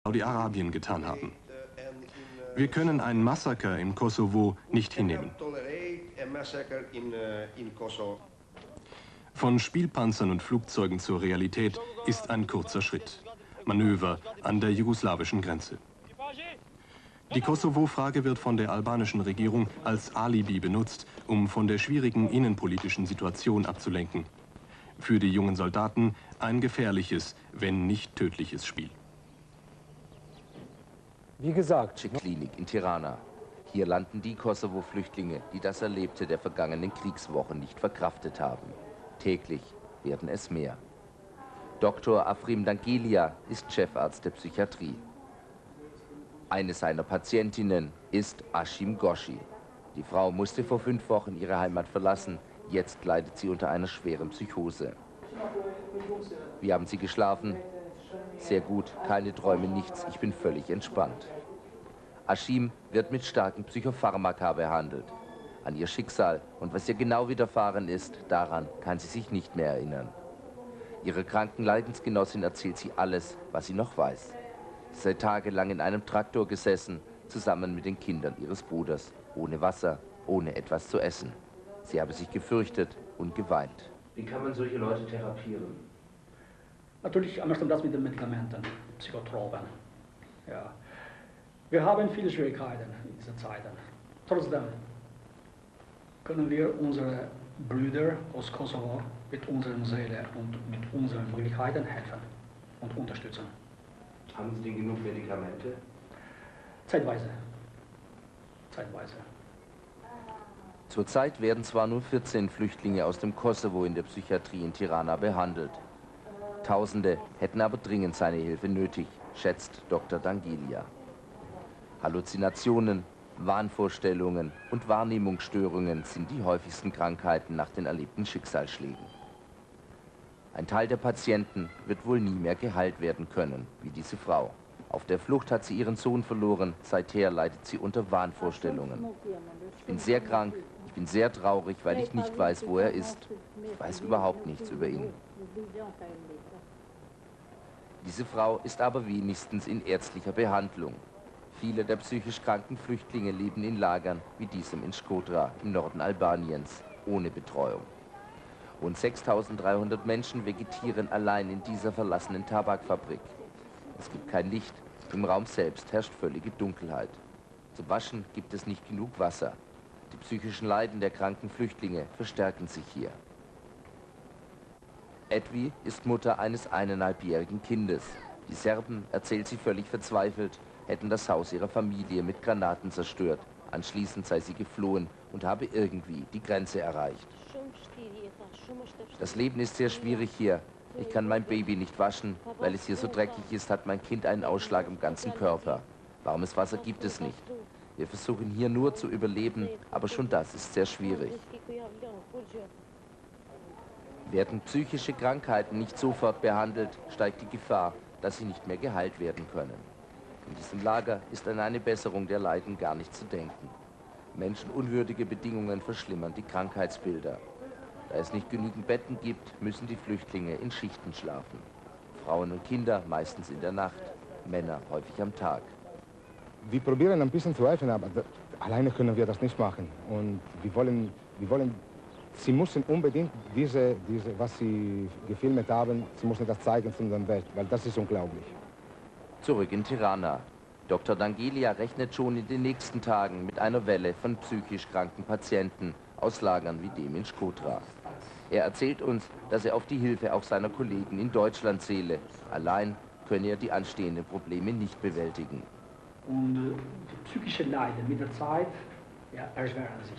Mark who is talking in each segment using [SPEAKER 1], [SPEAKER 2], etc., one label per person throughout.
[SPEAKER 1] Saudi-Arabien getan haben. Wir können ein Massaker im Kosovo nicht hinnehmen. Von Spielpanzern und Flugzeugen zur Realität ist ein kurzer Schritt. Manöver an der jugoslawischen Grenze. Die Kosovo-Frage wird von der albanischen Regierung als Alibi benutzt, um von der schwierigen innenpolitischen Situation abzulenken. Für die jungen Soldaten ein gefährliches, wenn nicht tödliches Spiel.
[SPEAKER 2] Wie gesagt,
[SPEAKER 3] Klinik in Tirana. Hier landen die Kosovo-Flüchtlinge, die das Erlebte der vergangenen Kriegswochen nicht verkraftet haben. Täglich werden es mehr. Dr. Afrim Dangelia ist Chefarzt der Psychiatrie. Eine seiner Patientinnen ist Ashim Goshi. Die Frau musste vor 5 Wochen ihre Heimat verlassen. Jetzt leidet sie unter einer schweren Psychose. Wie haben Sie geschlafen? Sehr gut, keine Träume, nichts. Ich bin völlig entspannt. Ashim wird mit starken Psychopharmaka behandelt. An ihr Schicksal und was ihr genau widerfahren ist, daran kann sie sich nicht mehr erinnern. Ihre kranken Leidensgenossin erzählt sie alles, was sie noch weiß. Sie sei tagelang in einem Traktor gesessen, zusammen mit den Kindern ihres Bruders, ohne Wasser, ohne etwas zu essen. Sie habe sich gefürchtet und geweint.
[SPEAKER 4] Wie kann man solche Leute therapieren?
[SPEAKER 5] Natürlich am besten das mit den Medikamenten, Psychotropen. Ja. Wir haben viele Schwierigkeiten in diesen Zeiten. Trotzdem können wir unsere Brüder aus Kosovo mit unserer Seele und mit unseren Möglichkeiten helfen und unterstützen.
[SPEAKER 4] Haben Sie denn genug Medikamente?
[SPEAKER 5] Zeitweise. Zeitweise.
[SPEAKER 3] Zurzeit werden zwar nur 14 Flüchtlinge aus dem Kosovo in der Psychiatrie in Tirana behandelt. Tausende hätten aber dringend seine Hilfe nötig, schätzt Dr. Dangelia. Halluzinationen, Wahnvorstellungen und Wahrnehmungsstörungen sind die häufigsten Krankheiten nach den erlebten Schicksalsschlägen. Ein Teil der Patienten wird wohl nie mehr geheilt werden können, wie diese Frau. Auf der Flucht hat sie ihren Sohn verloren, seither leidet sie unter Wahnvorstellungen. Ich bin sehr krank, ich bin sehr traurig, weil ich nicht weiß, wo er ist. Ich weiß überhaupt nichts über ihn. Diese Frau ist aber wenigstens in ärztlicher Behandlung. Viele der psychisch kranken Flüchtlinge leben in Lagern wie diesem in Shkodra im Norden Albaniens, ohne Betreuung. Rund 6.300 Menschen vegetieren allein in dieser verlassenen Tabakfabrik. Es gibt kein Licht, im Raum selbst herrscht völlige Dunkelheit. Zum Waschen gibt es nicht genug Wasser. Die psychischen Leiden der kranken Flüchtlinge verstärken sich hier. Edwi ist Mutter eines 1,5-jährigen Kindes. Die Serben, erzählt sie völlig verzweifelt, hätten das Haus ihrer Familie mit Granaten zerstört. Anschließend sei sie geflohen und habe irgendwie die Grenze erreicht. Das Leben ist sehr schwierig hier. Ich kann mein Baby nicht waschen, weil es hier so dreckig ist, hat mein Kind einen Ausschlag im ganzen Körper. Warmes Wasser gibt es nicht. Wir versuchen hier nur zu überleben, aber schon das ist sehr schwierig. Werden psychische Krankheiten nicht sofort behandelt, steigt die Gefahr, dass sie nicht mehr geheilt werden können. In diesem Lager ist an eine Besserung der Leiden gar nicht zu denken. Menschenunwürdige Bedingungen verschlimmern die Krankheitsbilder. Da es nicht genügend Betten gibt, müssen die Flüchtlinge in Schichten schlafen. Frauen und Kinder meistens in der Nacht, Männer häufig am Tag.
[SPEAKER 6] Wir probieren ein bisschen zu helfen, aber alleine können wir das nicht machen. Und wir wollen, sie müssen unbedingt was sie gefilmt haben, sie müssen das zeigen zu der Welt, weil das ist unglaublich.
[SPEAKER 3] Zurück in Tirana. Dr. Dangelia rechnet schon in den nächsten Tagen mit einer Welle von psychisch kranken Patienten aus Lagern wie dem in Shkodra. Er erzählt uns, dass er auf die Hilfe auch seiner Kollegen in Deutschland zähle. Allein könne er die anstehenden Probleme nicht bewältigen.
[SPEAKER 5] Und die psychischen Leiden mit der Zeit erschweren sich.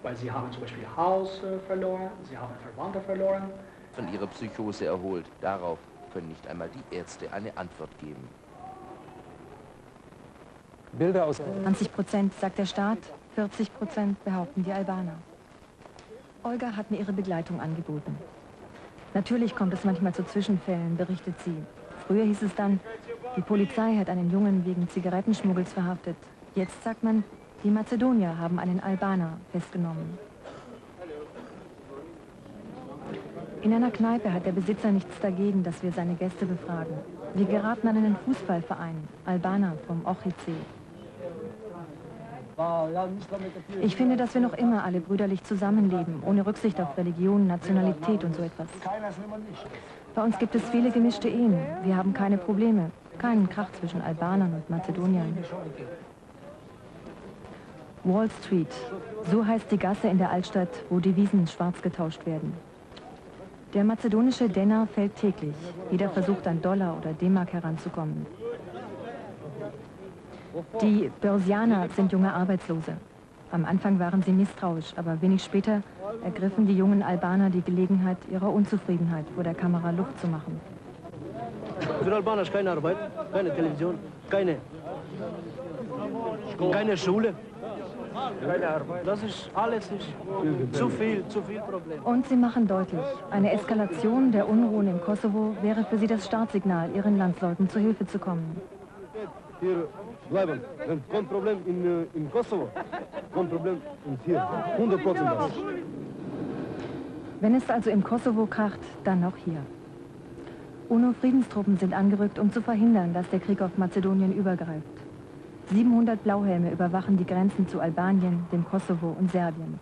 [SPEAKER 5] Weil sie haben zum Beispiel Haus verloren, sie haben Verwandte verloren.
[SPEAKER 3] Von ihrer Psychose erholt, darauf können nicht einmal die Ärzte eine Antwort geben.
[SPEAKER 2] Bilder aus
[SPEAKER 7] 20%, sagt der Staat, 40% behaupten die Albaner. Olga hat mir ihre Begleitung angeboten. Natürlich kommt es manchmal zu Zwischenfällen, berichtet sie. Früher hieß es dann, die Polizei hat einen Jungen wegen Zigarettenschmuggels verhaftet. Jetzt sagt man, die Mazedonier haben einen Albaner festgenommen. In einer Kneipe hat der Besitzer nichts dagegen, dass wir seine Gäste befragen. Wir geraten an einen Fußballverein, Albaner vom Ochice. Ich finde, dass wir noch immer alle brüderlich zusammenleben, ohne Rücksicht auf Religion, Nationalität und so etwas. Bei uns gibt es viele gemischte Ehen. Wir haben keine Probleme, keinen Krach zwischen Albanern und Mazedoniern. Wall Street, so heißt die Gasse in der Altstadt, wo Devisen schwarz getauscht werden. Der mazedonische Denar fällt täglich. Jeder versucht an Dollar oder D-Mark heranzukommen. Die Börsianer sind junge Arbeitslose. Am Anfang waren sie misstrauisch, aber wenig später ergriffen die jungen Albaner die Gelegenheit, ihrer Unzufriedenheit vor der Kamera Luft zu machen.
[SPEAKER 8] Für Albaner ist keine Arbeit, keine Television, keine Schule. Keine Arbeit. Das ist alles nicht. Zu viel Problem.
[SPEAKER 7] Und sie machen deutlich, eine Eskalation der Unruhen im Kosovo wäre für sie das Startsignal, ihren Landsleuten zu Hilfe zu kommen.
[SPEAKER 6] Hier bleiben. Wenn kein Problem in Kosovo, kein Problem hier. 100%.
[SPEAKER 7] Wenn es also im Kosovo kracht, dann auch hier. UNO-Friedenstruppen sind angerückt, um zu verhindern, dass der Krieg auf Mazedonien übergreift. 700 Blauhelme überwachen die Grenzen zu Albanien, dem Kosovo und Serbien.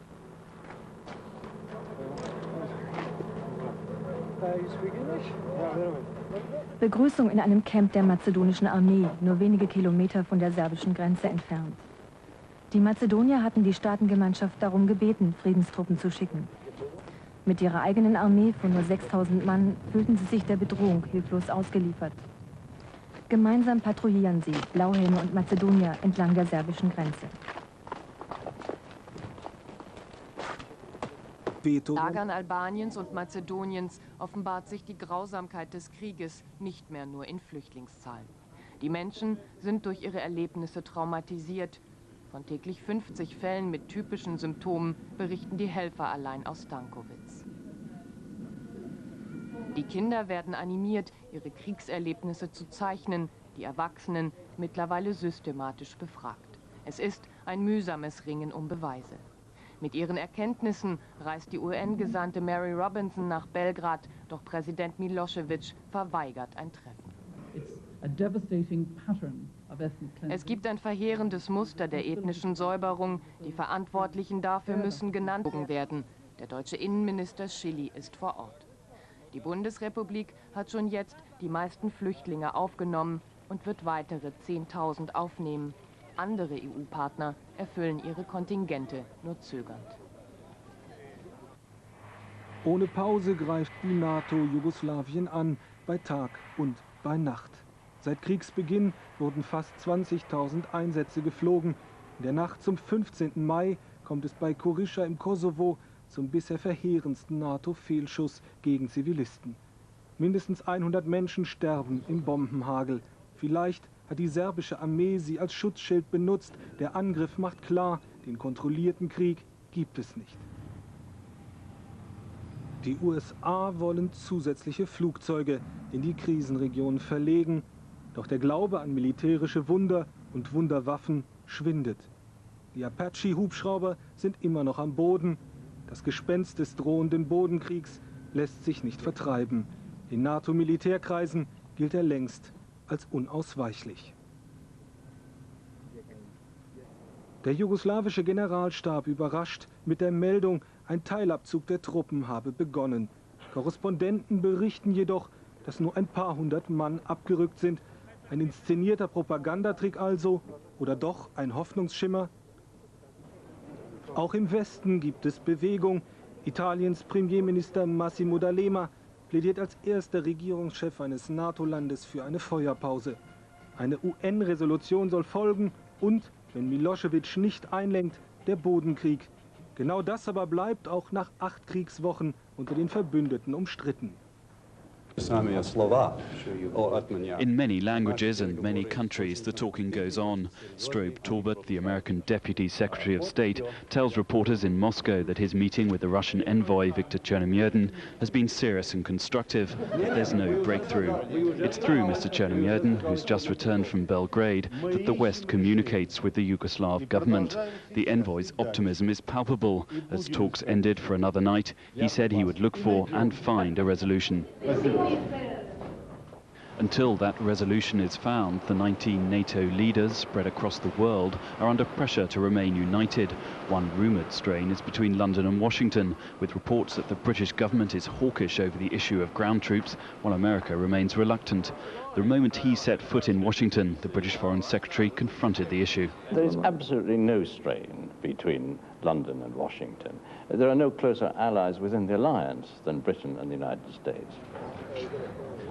[SPEAKER 7] Begrüßung in einem Camp der mazedonischen Armee, nur wenige Kilometer von der serbischen Grenze entfernt. Die Mazedonier hatten die Staatengemeinschaft darum gebeten, Friedenstruppen zu schicken. Mit ihrer eigenen Armee von nur 6000 Mann fühlten sie sich der Bedrohung hilflos ausgeliefert. Gemeinsam patrouillieren sie, Blauhelme und Mazedonier, entlang der serbischen Grenze.
[SPEAKER 9] Lagern Albaniens und Mazedoniens offenbart sich die Grausamkeit des Krieges nicht mehr nur in Flüchtlingszahlen. Die Menschen sind durch ihre Erlebnisse traumatisiert. Von täglich 50 Fällen mit typischen Symptomen berichten die Helfer allein aus Stankovic. Die Kinder werden animiert, ihre Kriegserlebnisse zu zeichnen, die Erwachsenen mittlerweile systematisch befragt. Es ist ein mühsames Ringen um Beweise. Mit ihren Erkenntnissen reist die UN-Gesandte Mary Robinson nach Belgrad, doch Präsident Milosevic verweigert ein Treffen. Es gibt ein verheerendes Muster der ethnischen Säuberung. Die Verantwortlichen dafür müssen genannt werden. Der deutsche Innenminister Schilly ist vor Ort. Die Bundesrepublik hat schon jetzt die meisten Flüchtlinge aufgenommen und wird weitere 10.000 aufnehmen. Andere EU-Partner erfüllen ihre Kontingente nur zögernd.
[SPEAKER 10] Ohne Pause greift die NATO Jugoslawien an, bei Tag und bei Nacht. Seit Kriegsbeginn wurden fast 20.000 Einsätze geflogen. In der Nacht zum 15. Mai kommt es bei Korisha im Kosovo zum bisher verheerendsten NATO-Fehlschuss gegen Zivilisten. Mindestens 100 Menschen sterben im Bombenhagel. Vielleicht hat die serbische Armee sie als Schutzschild benutzt. Der Angriff macht klar, den kontrollierten Krieg gibt es nicht. Die USA wollen zusätzliche Flugzeuge in die Krisenregion verlegen. Doch der Glaube an militärische Wunder und Wunderwaffen schwindet. Die Apache-Hubschrauber sind immer noch am Boden. Das Gespenst des drohenden Bodenkriegs lässt sich nicht vertreiben. In NATO-Militärkreisen gilt er längst als unausweichlich. Der jugoslawische Generalstab überrascht mit der Meldung, ein Teilabzug der Truppen habe begonnen. Korrespondenten berichten jedoch, dass nur ein paar hundert Mann abgerückt sind. Ein inszenierter Propagandatrick also oder doch ein Hoffnungsschimmer? Auch im Westen gibt es Bewegung. Italiens Premierminister Massimo D'Alema plädiert als erster Regierungschef eines NATO-Landes für eine Feuerpause. Eine UN-Resolution soll folgen und, wenn Milosevic nicht einlenkt, der Bodenkrieg. Genau das aber bleibt auch nach 8 Kriegswochen unter den Verbündeten umstritten.
[SPEAKER 11] In many languages and many countries, the talking goes on. Strobe Talbot, the American Deputy Secretary of State, tells reporters in Moscow that his meeting with the Russian envoy Viktor Chernomyrdin has been serious and constructive, but there's no breakthrough. It's through Mr. Chernomyrdin, who's just returned from Belgrade, that the West communicates with the Yugoslav government. The envoy's optimism is palpable. As talks ended for another night, he said he would look for and find a resolution. Until that resolution is found, the 19 NATO leaders spread across the world are under pressure to remain united. One rumoured strain is between London and Washington, with reports that the British government is hawkish over the issue of ground troops, while America remains reluctant. The moment he set foot in Washington, the British Foreign Secretary confronted the issue.
[SPEAKER 12] There is absolutely no strain between London and Washington. There are no closer allies within the alliance than Britain and the United States.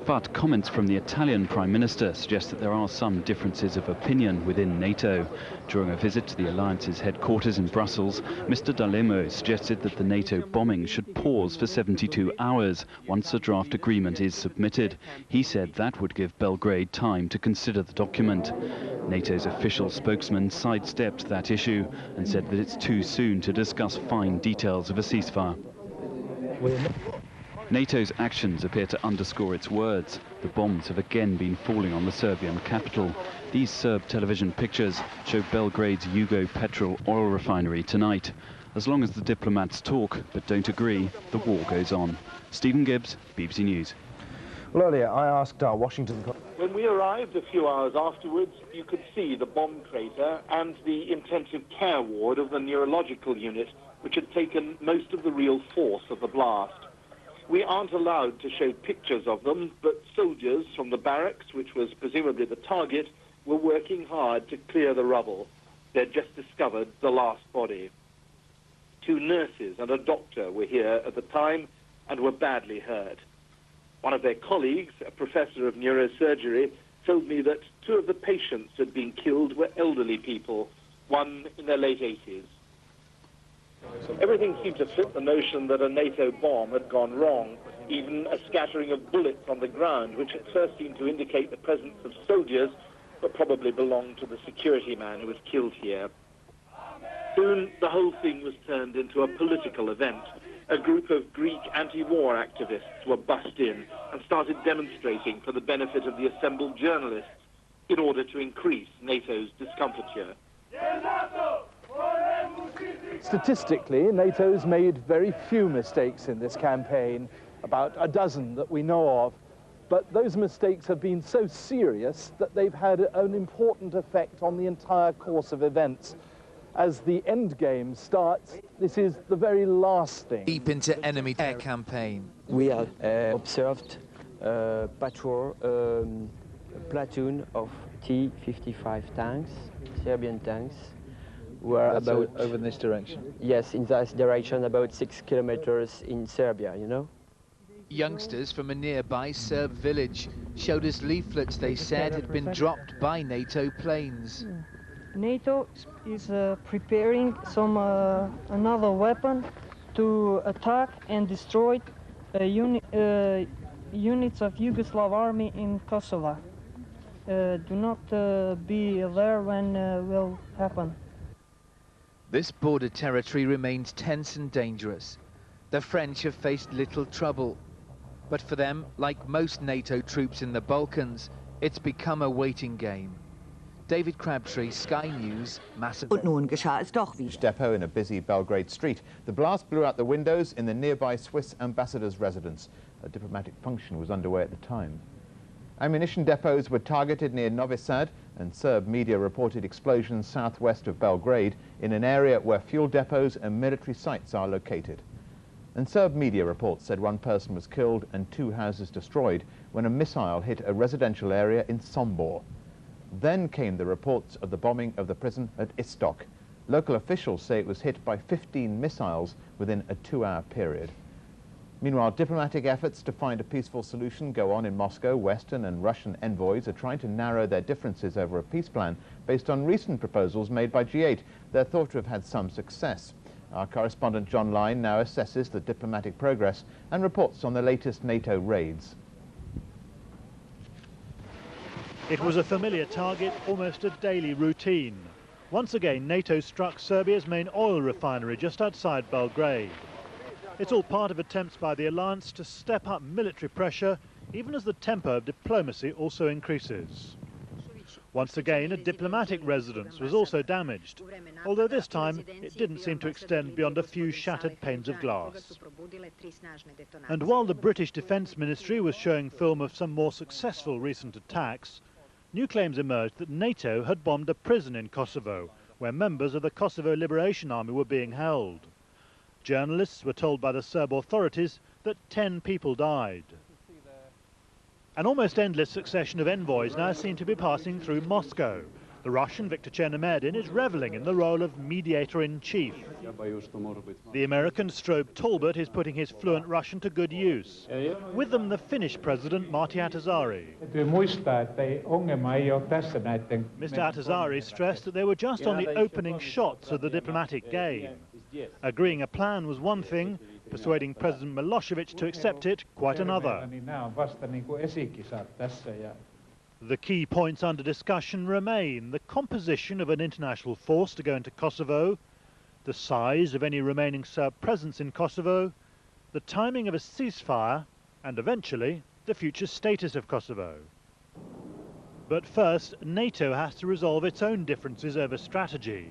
[SPEAKER 11] But comments from the Italian Prime Minister suggest that there are some differences of opinion within NATO. During a visit to the alliance's headquarters in Brussels, Mr. D'Alema suggested that the NATO bombing should pause for 72 hours once a draft agreement is submitted. He said that would give Belgrade time to consider the document. NATO's official spokesman sidestepped that issue and said that it's too soon to discuss fine details of a ceasefire. NATO's actions appear to underscore its words. The bombs have again been falling on the Serbian capital. These Serb television pictures show Belgrade's Yugo-Petrol oil refinery tonight. As long as the diplomats talk but don't agree, the war goes on. Stephen Gibbs, BBC News.
[SPEAKER 13] Well, earlier I asked our Washington...
[SPEAKER 14] When we arrived a few hours afterwards, you could see the bomb crater and the intensive care ward of the neurological unit, which had taken most of the real force of the blast. We aren't allowed to show pictures of them, but soldiers from the barracks, which was presumably the target, were working hard to clear the rubble. They'd just discovered the last body. 2 nurses and a doctor were here at the time and were badly hurt. One of their colleagues, a professor of neurosurgery, told me that 2 of the patients who had been killed were elderly people, one in their late 80s. Everything seemed to fit the notion that a NATO bomb had gone wrong, even a scattering of bullets on the ground, which at first seemed to indicate the presence of soldiers, but probably belonged to the security man who was killed here. Soon, the whole thing was turned into a political event. A group of Greek anti-war activists were bussed in and started demonstrating for the benefit of the assembled journalists in order to increase NATO's discomfiture.
[SPEAKER 15] Statistically, NATO's made very few mistakes in this campaign, about a dozen that we know of. But those mistakes have been so serious that they've had an important effect on the entire course of events. As the end game starts, this is the very last thing.
[SPEAKER 16] Deep into enemy air campaign.
[SPEAKER 17] We have observed a platoon of T-55 tanks, Serbian tanks, were about...
[SPEAKER 16] over in this direction?
[SPEAKER 17] Yes, in this direction, about 6 kilometers in Serbia, you know?
[SPEAKER 16] Youngsters from a nearby Serb village showed us leaflets they said had been dropped by NATO planes.
[SPEAKER 18] NATO is preparing some another weapon to attack and destroy units of Yugoslav army in Kosovo. Do not be there when will happen.
[SPEAKER 16] This border territory remains tense and dangerous. The French have faced little trouble. But for them, like most NATO troops in the Balkans, it's become a waiting game. David Crabtree, Sky News, Massive.
[SPEAKER 19] Und nun geschah es doch wieder.
[SPEAKER 20] Depot in a busy Belgrade street. The blast blew out the windows in the nearby Swiss ambassador's residence. A diplomatic function was underway at the time. Ammunition depots were targeted near Novi Sad, and Serb media reported explosions southwest of Belgrade in an area where fuel depots and military sites are located. And Serb media reports said 1 person was killed and 2 houses destroyed when a missile hit a residential area in Sombor. Then came the reports of the bombing of the prison at Istok. Local officials say it was hit by 15 missiles within a 2-hour period. Meanwhile, diplomatic efforts to find a peaceful solution go on in Moscow. Western and Russian envoys are trying to narrow their differences over a peace plan based on recent proposals made by G8. They're thought to have had some success. Our correspondent John Line now assesses the diplomatic progress and reports on the latest NATO raids.
[SPEAKER 21] It was a familiar target, almost a daily routine. Once again, NATO struck Serbia's main oil refinery just outside Belgrade. It's all part of attempts by the alliance to step up military pressure, even as the tempo of diplomacy also increases. Once again, a diplomatic residence was also damaged, although this time it didn't seem to extend beyond a few shattered panes of glass. And while the British Defence Ministry was showing film of some more successful recent attacks, new claims emerged that NATO had bombed a prison in Kosovo, where members of the Kosovo Liberation Army were being held. Journalists were told by the Serb authorities that 10 people died. An almost endless succession of envoys now seem to be passing through Moscow. The Russian Viktor Chernomyrdin is reveling in the role of mediator-in-chief. The American Strobe Talbot is putting his fluent Russian to good use. With them, the Finnish president, Martti Ahtisaari. Mr. Ahtisaari stressed that they were just on the opening shots of the diplomatic game. Agreeing a plan was one thing, persuading President Milosevic to accept it, quite another. The key points under discussion remain the composition of an international force to go into Kosovo, the size of any remaining Serb presence in Kosovo, the timing of a ceasefire, and eventually the future status of Kosovo. But first, NATO has to resolve its own differences over strategy.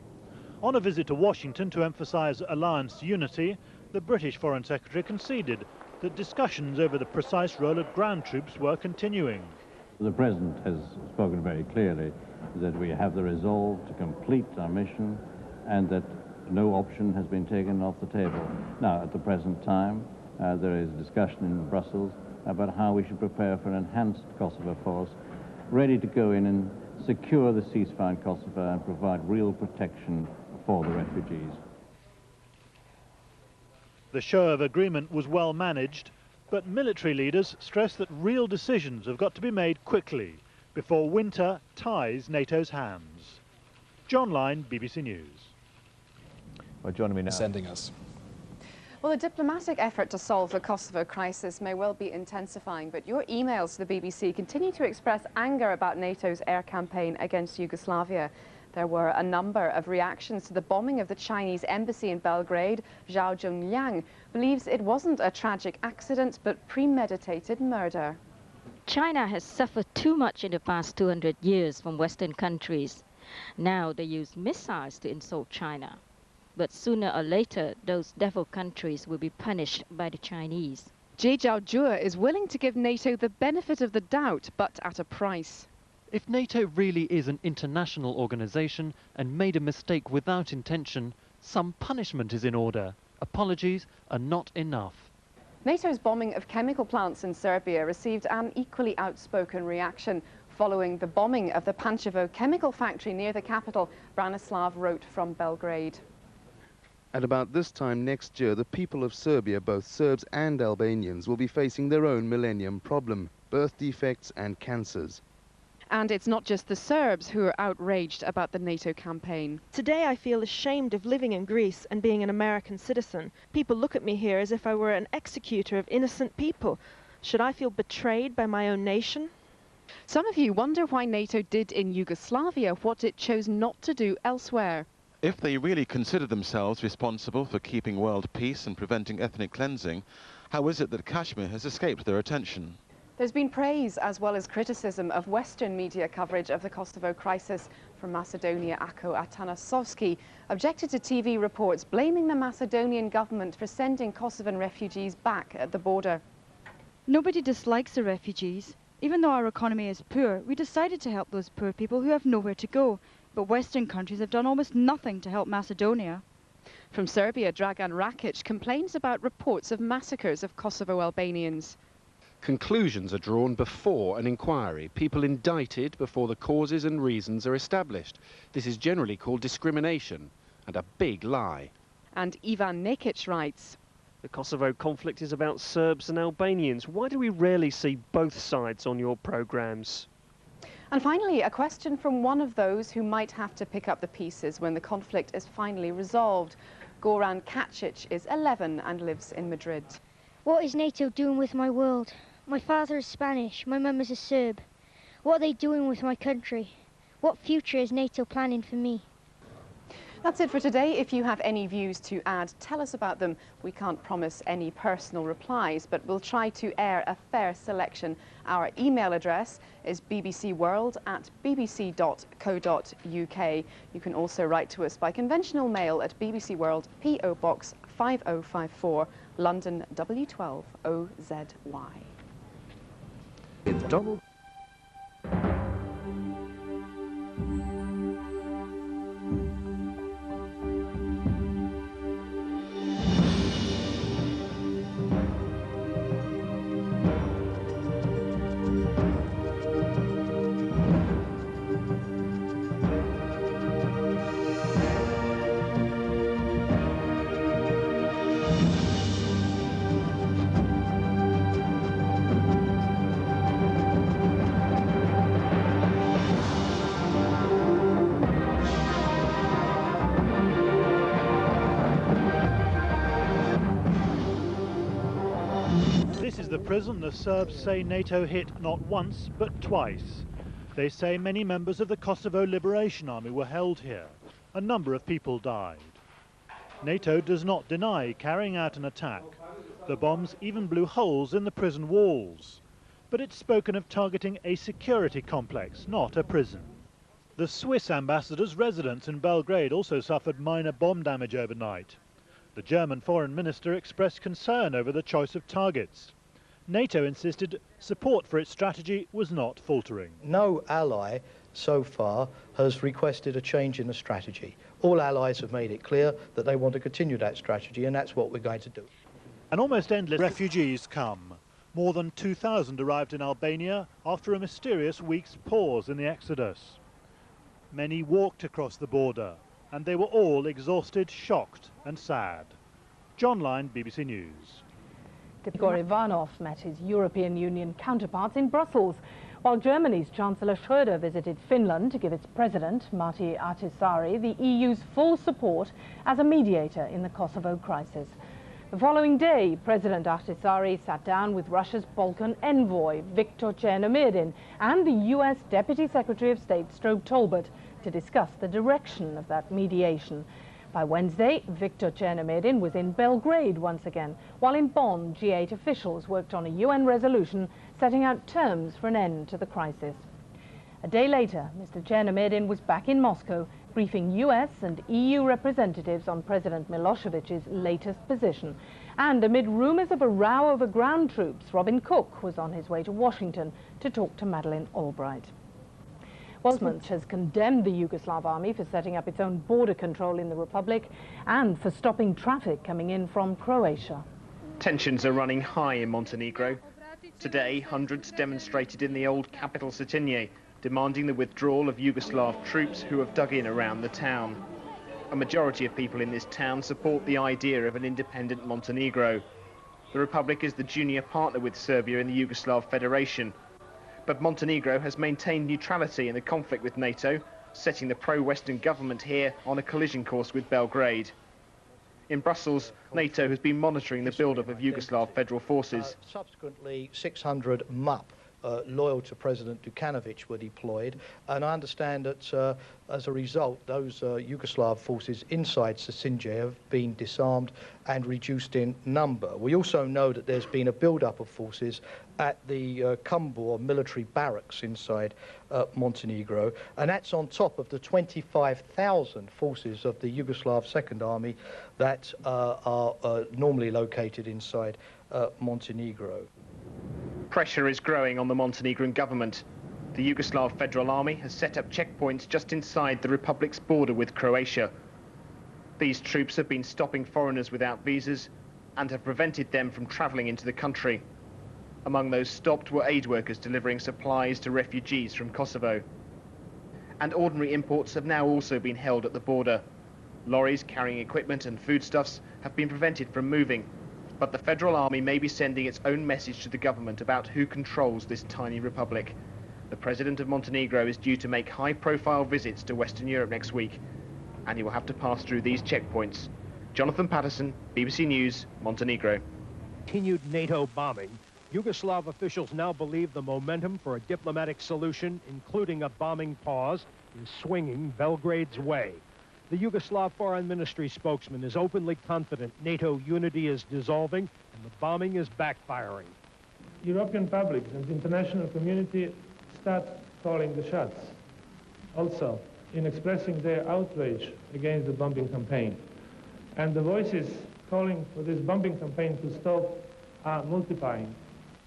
[SPEAKER 21] On a visit to Washington to emphasise alliance unity, the British Foreign Secretary conceded that discussions over the precise role of ground troops were continuing.
[SPEAKER 12] The President has spoken very clearly that we have the resolve to complete our mission and that no option has been taken off the table. Now, at the present time, there is discussion in Brussels about how we should prepare for an enhanced Kosovo force, ready to go in and secure the ceasefire in Kosovo and provide real protection for the refugees.
[SPEAKER 21] The show of agreement was well managed, but military leaders stress that real decisions have got to be made quickly before winter ties NATO's hands. John Lyne, BBC News.
[SPEAKER 20] Well, joining me now.
[SPEAKER 19] Sending us.
[SPEAKER 22] Well, the diplomatic effort to solve the Kosovo crisis may well be intensifying, but your emails to the BBC continue to express anger about NATO's air campaign against Yugoslavia. There were a number of reactions to the bombing of the Chinese embassy in Belgrade. Zhao Zhenliang believes it wasn't a tragic accident, but premeditated murder.
[SPEAKER 23] China has suffered too much in the past 200 years from Western countries. Now they use missiles to insult China. But sooner or later, those devil countries will be punished by the Chinese.
[SPEAKER 22] Jie Zhaojue is willing to give NATO the benefit of the doubt, but at a price.
[SPEAKER 24] If NATO really is an international organisation and made a mistake without intention, some punishment is in order. Apologies are not enough.
[SPEAKER 22] NATO's bombing of chemical plants in Serbia received an equally outspoken reaction. Following the bombing of the Pančevo chemical factory near the capital, Branislav wrote from Belgrade.
[SPEAKER 25] At about this time next year, the people of Serbia, both Serbs and Albanians, will be facing their own millennium problem, birth defects and cancers.
[SPEAKER 22] And it's not just the Serbs who are outraged about the NATO campaign.
[SPEAKER 26] Today I feel ashamed of living in Greece and being an American citizen. People look at me here as if I were an executor of innocent people. Should I feel betrayed by my own nation?
[SPEAKER 22] Some of you wonder why NATO did in Yugoslavia what it chose not to do elsewhere.
[SPEAKER 27] If they really consider themselves responsible for keeping world peace and preventing ethnic cleansing, how is it that Kashmir has escaped their attention?
[SPEAKER 22] There's been praise as well as criticism of Western media coverage of the Kosovo crisis. From Macedonia, Ako Atanasovski objected to TV reports blaming the Macedonian government for sending Kosovan refugees back at the border.
[SPEAKER 28] Nobody dislikes the refugees. Even though our economy is poor, we decided to help those poor people who have nowhere to go. But Western countries have done almost nothing to help Macedonia.
[SPEAKER 22] From Serbia, Dragan Rakic complains about reports of massacres of Kosovo Albanians.
[SPEAKER 29] Conclusions are drawn before an inquiry, people indicted before the causes and reasons are established. This is generally called discrimination, and a big lie.
[SPEAKER 22] And Ivan Nekic writes,
[SPEAKER 30] the Kosovo conflict is about Serbs and Albanians. Why do we rarely see both sides on your programmes?
[SPEAKER 22] And finally, a question from one of those who might have to pick up the pieces when the conflict is finally resolved. Goran Kacic is 11 and lives in Madrid.
[SPEAKER 31] What is NATO doing with my world? My father is Spanish, my mum is a Serb. What are they doing with my country? What future is NATO planning for me?
[SPEAKER 22] That's it for today. If you have any views to add, tell us about them. We can't promise any personal replies, but we'll try to air a fair selection. Our email address is bbcworld@bbc.co.uk. You can also write to us by conventional mail at BBC World, P.O. Box 5054, London W12 OZY.
[SPEAKER 13] It's Donald.
[SPEAKER 21] This is the prison the Serbs say NATO hit not once, but twice. They say many members of the Kosovo Liberation Army were held here. A number of people died. NATO does not deny carrying out an attack. The bombs even blew holes in the prison walls. But it's spoken of targeting a security complex, not a prison. The Swiss ambassador's residence in Belgrade also suffered minor bomb damage overnight. The German foreign minister expressed concern over the choice of targets. NATO insisted support for its strategy was not faltering.
[SPEAKER 1] No ally so far has requested a change in the strategy. All allies have made it clear that they want to continue that strategy, and that's what we're going to do.
[SPEAKER 21] An almost endless refugees come. More than 2,000 arrived in Albania after a mysterious week's pause in the exodus. Many walked across the border, and they were all exhausted, shocked and sad. John Line, BBC News.
[SPEAKER 2] Igor Ivanov met his European Union counterparts in Brussels, while Germany's Chancellor Schröder visited Finland to give its president, Martti Ahtisaari, the EU's full support as a mediator in the Kosovo crisis. The following day, President Ahtisaari sat down with Russia's Balkan envoy, Viktor Chernomyrdin, and the US Deputy Secretary of State, Strobe Talbot, to discuss the direction of that mediation. By Wednesday, Viktor Chernomyrdin was in Belgrade once again, while in Bonn, G8 officials worked on a UN resolution setting out terms for an end to the crisis. A day later, Mr. Chernomyrdin was back in Moscow, briefing US and EU representatives on President Milosevic's latest position. And amid rumours of a row over ground troops, Robin Cook was on his way to Washington to talk to Madeleine Albright. Westminster has condemned the Yugoslav army for setting up its own border control in the Republic and for stopping traffic coming in from Croatia.
[SPEAKER 3] Tensions are running high in Montenegro. Today, hundreds demonstrated in the old capital Cetinje, demanding the withdrawal of Yugoslav troops who have dug in around the town. A majority of people in this town support the idea of an independent Montenegro. The Republic is the junior partner with Serbia in the Yugoslav Federation. But Montenegro has maintained neutrality in the conflict with NATO, setting the pro-Western government here on a collision course with Belgrade. In Brussels, NATO has been monitoring the build-up of Yugoslav federal forces.
[SPEAKER 1] Subsequently, 600 MUP loyal to President Đukanović were deployed, and I understand that as a result, those Yugoslav forces inside Cetinje have been disarmed and reduced in number. We also know that there's been a build-up of forces at the Kumbor military barracks inside Montenegro, and that's on top of the 25,000 forces of the Yugoslav Second Army that are normally located inside Montenegro.
[SPEAKER 3] Pressure is growing on the Montenegrin government. The Yugoslav Federal Army has set up checkpoints just inside the Republic's border with Croatia. These troops have been stopping foreigners without visas and have prevented them from travelling into the country. Among those stopped were aid workers delivering supplies to refugees from Kosovo. And ordinary imports have now also been held at the border. Lorries carrying equipment and foodstuffs have been prevented from moving. But the Federal Army may be sending its own message to the government about who controls this tiny republic. The President of Montenegro is due to make high-profile visits to Western Europe next week, and he will have to pass through these checkpoints. Jonathan Patterson, BBC News, Montenegro.
[SPEAKER 4] Continued NATO bombing. Yugoslav officials now believe the momentum for a diplomatic solution, including a bombing pause, is swinging Belgrade's way. The Yugoslav Foreign Ministry spokesman is openly confident NATO unity is dissolving and the bombing is backfiring.
[SPEAKER 5] European public and the international community start calling the shots, also in expressing their outrage against the bombing campaign. And the voices calling for this bombing campaign to stop are multiplying.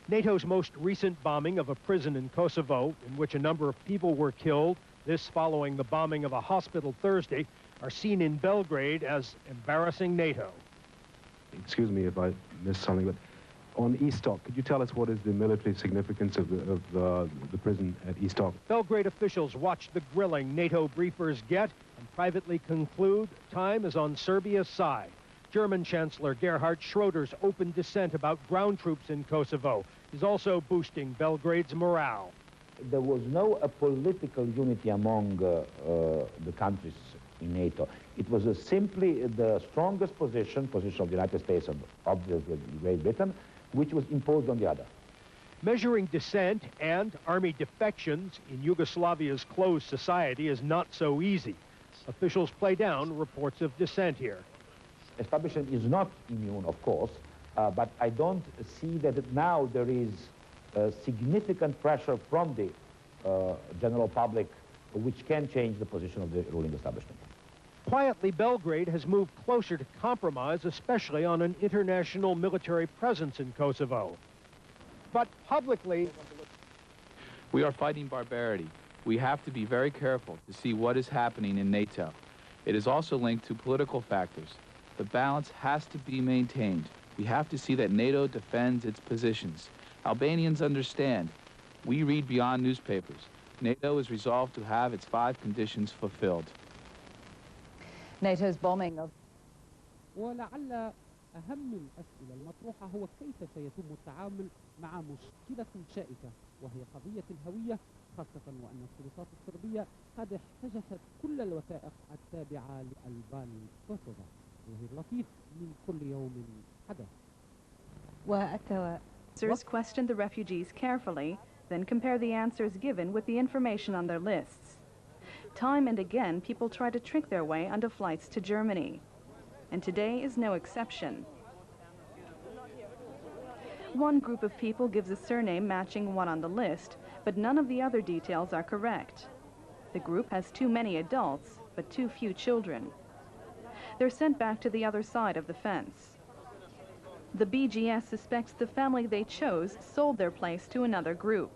[SPEAKER 4] NATO's most recent bombing of a prison in Kosovo, in which a number of people were killed, this following the bombing of a hospital Thursday, are seen in Belgrade as embarrassing NATO.
[SPEAKER 6] Excuse me if I missed something, but on Istok, could you tell us what is the military significance of the prison at Istok?
[SPEAKER 4] Belgrade officials watch the grilling NATO briefers get and privately conclude time is on Serbia's side. German Chancellor Gerhard Schroeder's open dissent about ground troops in Kosovo is also boosting Belgrade's morale.
[SPEAKER 7] There was no political unity among the countries in NATO. It was simply the strongest position of the United States and obviously Great Britain, which was imposed on the other.
[SPEAKER 4] Measuring dissent and army defections in Yugoslavia's closed society is not so easy. Officials play down reports of dissent here.
[SPEAKER 7] Establishment is not immune, of course, but I don't see that now there is significant pressure from the general public which can change the position of the ruling establishment.
[SPEAKER 4] Quietly, Belgrade has moved closer to compromise, especially on an international military presence in Kosovo. But publicly,
[SPEAKER 8] we are fighting barbarity. We have to be very careful to see what is happening in NATO. It is also linked to political factors. The balance has to be maintained. We have to see that NATO defends its positions. Albanians understand. We read beyond newspapers. NATO is resolved to have its 5 conditions fulfilled.
[SPEAKER 22] NATO's bombing of
[SPEAKER 9] ولعل أهم الأسئلة المطروحة هو كيف سيتم التعامل مع مشكلة شائكة وهي قضية الهوية، خاصة وأن السلطات الصربية قد احتجزت كل الوثائق التابعة لألبان كوسوفا. وهي اللطيف من كل يوم حدث.
[SPEAKER 10] Officers question the refugees carefully, then compare the answers given with the information on their lists. Time and again, people try to trick their way onto flights to Germany. And today is no exception. One group of people gives a surname matching one on the list, but none of the other details are correct. The group has too many adults, but too few children. They're sent back to the other side of the fence. The BGS suspects the family they chose sold their place to another group.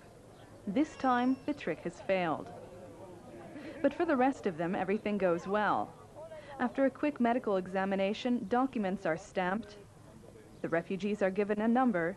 [SPEAKER 10] This time, the trick has failed. But for the rest of them, everything goes well. After a quick medical examination, documents are stamped. The refugees are given a number